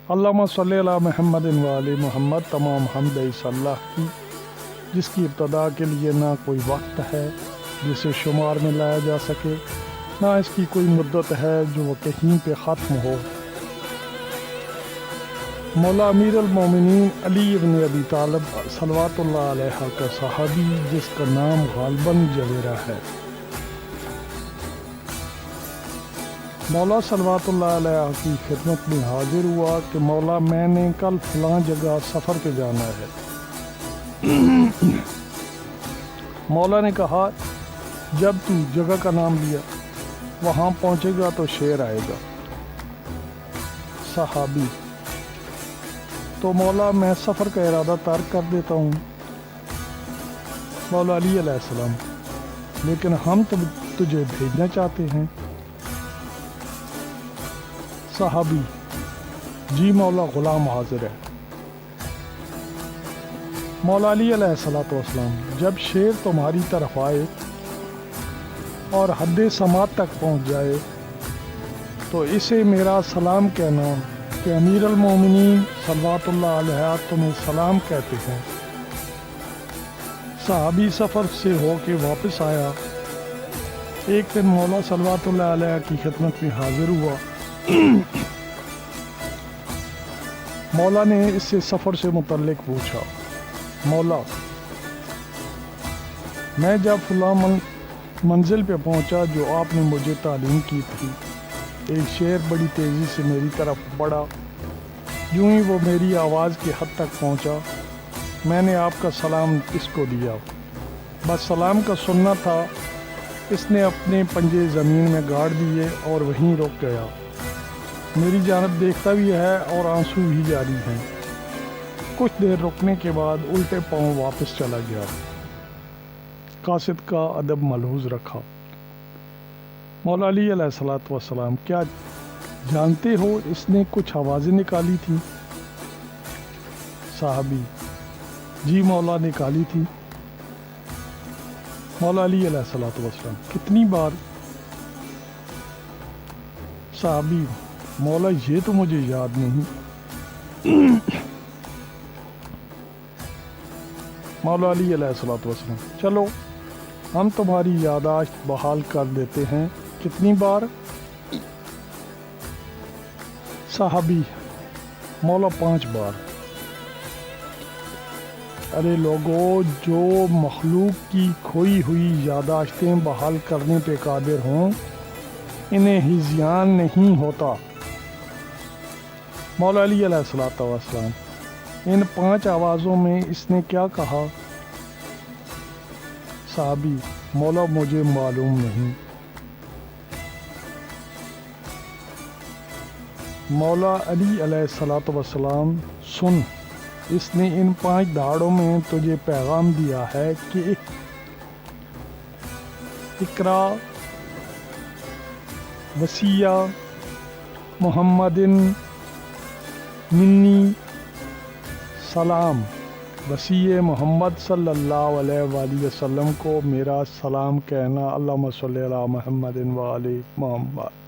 اللہم صلی علی محمد و علی محمد تمام حمد اس اللہ کی جس کی ابتدا کے لیے نہ کوئی وقت ہے جسے شمار میں لایا جا سکے، نہ اس کی کوئی مدت ہے جو وہ کہیں پہ ختم ہو۔ مولا امیر المومنین علی بن ابی طالب صلوات اللہ علیہ کا صحابی جس کا نام غالباً جویرہ ہے، مولا صلوات اللہ علیہ کی خدمت میں حاضر ہوا کہ مولا میں نے کل فلاں جگہ سفر پہ جانا ہے۔ مولا نے کہا جب تو جگہ کا نام لیا وہاں پہنچے گا تو شیر آئے گا۔ صحابی: تو مولا میں سفر کا ارادہ ترک کر دیتا ہوں۔ مولا علی علیہ السلام: لیکن ہم تجھے بھیجنا چاہتے ہیں۔ صحابی: جی مولا، غلام حاضر ہے۔ مولا علی علیہ السلام: جب شیر تمہاری طرف آئے اور حد سماعت تک پہنچ جائے تو اسے میرا سلام کہنا کہ امیر المومنین صلوات اللہ علیہ تمہیں سلام کہتے ہیں۔ صحابی سفر سے ہو کے واپس آیا۔ ایک دن مولا صلوات اللہ علیہ کی خدمت میں حاضر ہوا۔ مولا نے اس سے سفر سے متعلق پوچھا۔ مولا: میں جب فلاں منزل پہ پہنچا جو آپ نے مجھے تعلیم کی تھی، ایک شیر بڑی تیزی سے میری طرف بڑھا۔ یوں ہی وہ میری آواز کی حد تک پہنچا، میں نے آپ کا سلام اس کو دیا، بس سلام کا سننا تھا۔ اس نے اپنے پنجے زمین میں گاڑ دیے اور وہیں رک گیا۔ میری جانب دیکھتا بھی ہے اور آنسو بھی جاری ہیں۔ کچھ دیر رکنے کے بعد الٹے پاؤں واپس چلا گیا۔ قاصد کا ادب ملحوظ رکھا۔ مولا علی علیہ السلام: کیا جانتے ہو اس نے کچھ آوازیں نکالی تھیں؟ صحابی: جی مولا، نکالی تھی۔ مولا علی علیہ السلام: کتنی بار؟ صحابی: مولا یہ تو مجھے یاد نہیں۔ مولا علی علیہ السلام: چلو ہم تمہاری یادداشت بحال کر دیتے ہیں، کتنی بار؟ صحابی: مولا 5 بار۔ ارے لوگو، جو مخلوق کی کھوئی ہوئی یادداشتیں بحال کرنے پہ قادر ہوں انہیں ہذیان نہیں ہوتا۔ مولا علی علیہ السلام: ان 5 آوازوں میں اس نے کیا کہا؟ صحابی: مولا مجھے معلوم نہیں۔ مولا علی علیہ السلام: سن، اس نے ان 5 دہاڑوں میں تجھے پیغام دیا ہے کہ اقرا وصیہ محمدن منی سلام، وصی محمد صلی اللہ علیہ وآلہ وسلم کو میرا سلام کہنا۔ اللہم صلی علی محمد و علی محمد۔